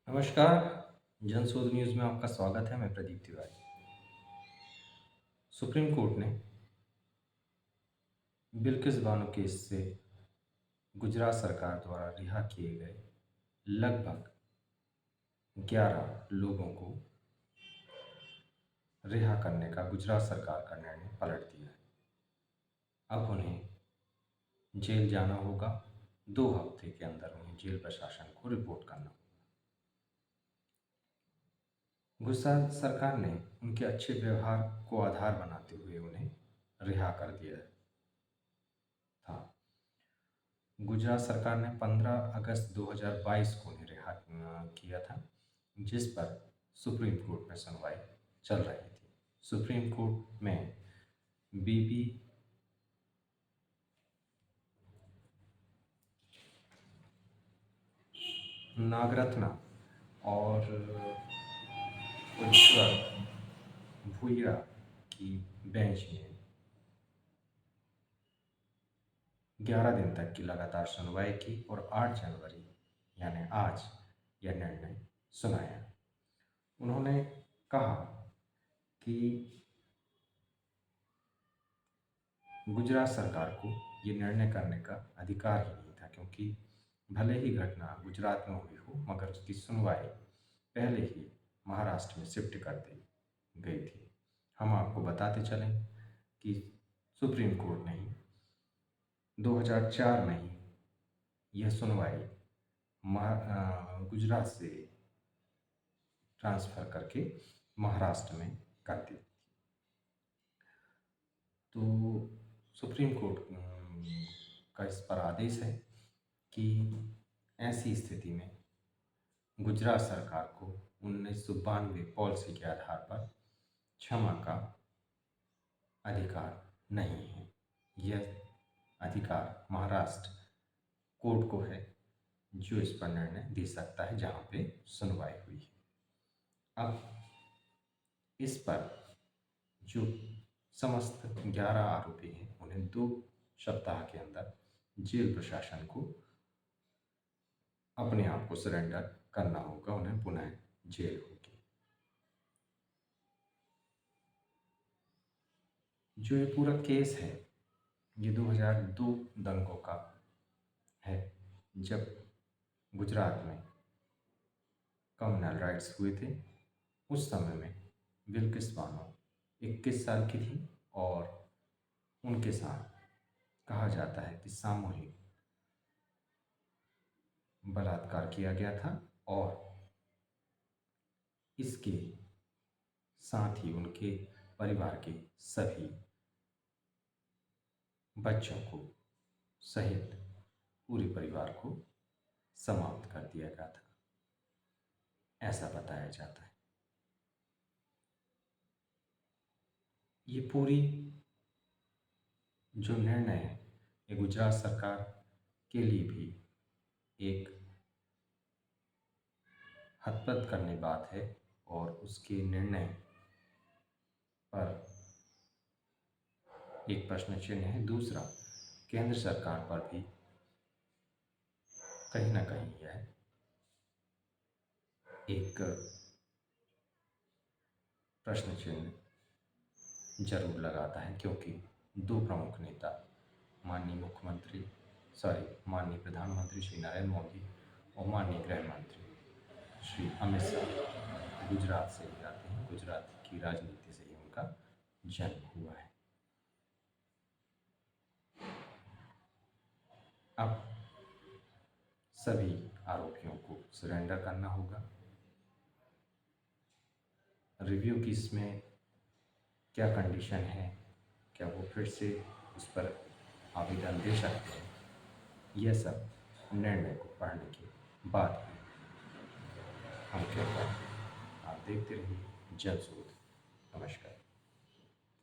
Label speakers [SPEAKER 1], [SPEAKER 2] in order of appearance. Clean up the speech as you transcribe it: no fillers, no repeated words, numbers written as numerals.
[SPEAKER 1] नमस्कार। जनशोध न्यूज़ में आपका स्वागत है। मैं प्रदीप तिवारी। सुप्रीम कोर्ट ने बिल्किस बानो केस से गुजरात सरकार द्वारा रिहा किए गए लगभग 11 लोगों को रिहा करने का गुजरात सरकार का निर्णय पलट दिया है। अब उन्हें जेल जाना होगा। 2 हफ्ते के अंदर उन्हें जेल प्रशासन को रिपोर्ट करना होगा। गुजरात सरकार ने उनके अच्छे व्यवहार को आधार बनाते हुए उन्हें रिहा कर दिया था। गुजरात सरकार ने 15 अगस्त 2022 को उन्हें रिहा किया था, जिस पर सुप्रीम कोर्ट में सुनवाई चल रही थी। सुप्रीम कोर्ट में बीबी नागरत्ना और उज्ज्वल भूया की बेंच ने 11 दिन तक की लगातार सुनवाई की और 8 जनवरी यानी आज यह निर्णय सुनाया। उन्होंने कहा कि गुजरात सरकार को ये निर्णय करने का अधिकार ही नहीं था, क्योंकि भले ही घटना गुजरात में हुई हो मगर उसकी सुनवाई पहले ही महाराष्ट्र में शिफ्ट कर दी गई थी। हम आपको बताते चलें कि सुप्रीम कोर्ट ने 2004 में ही यह सुनवाई गुजरात से ट्रांसफ़र करके महाराष्ट्र में कर दी। तो सुप्रीम कोर्ट का इस पर आदेश है कि ऐसी स्थिति में गुजरात सरकार को 1992 पॉलिसी के आधार पर क्षमा का अधिकार नहीं है। यह अधिकार महाराष्ट्र कोर्ट को है, जो इस पर निर्णय दे सकता है जहाँ पे सुनवाई हुई है। अब इस पर जो समस्त 11 आरोपी हैं उन्हें 2 सप्ताह के अंदर जेल प्रशासन को अपने आप को सरेंडर करना होगा। उन्हें पुनः जेल होगी। जो ये पूरा केस है ये 2002 दंगों का है, जब गुजरात में कम्युनल राइट्स हुए थे। उस समय में बिल्किस बानो 21 साल की थी और उनके साथ कहा जाता है कि सामूहिक बलात्कार किया गया था और इसके साथ ही उनके परिवार के सभी बच्चों को सहित पूरे परिवार को समाप्त कर दिया गया था, ऐसा बताया जाता है। ये पूरी जो निर्णय है ये गुजरात सरकार के लिए भी एक हतप्रभ करने बात है और उसके निर्णय पर एक प्रश्न चिन्ह है। दूसरा, केंद्र सरकार पर भी कहीं ना कहीं यह एक प्रश्न चिन्ह जरूर लगाता है, क्योंकि 2 प्रमुख नेता माननीय प्रधानमंत्री श्री नरेंद्र मोदी और माननीय गृह मंत्री श्री अमित शाह गुजरात से ही आते हैं। गुजरात की राजनीति से ही उनका जन्म हुआ है। अब सभी आरोपियों को सरेंडर करना होगा। रिव्यू की इसमें क्या कंडीशन है, क्या वो फिर से उस पर आवेदन दे सकते हैं, यह सब निर्णय को पढ़ने के बाद ही हम कहते हैं। आप देखते रहिए जनशोध। नमस्कार।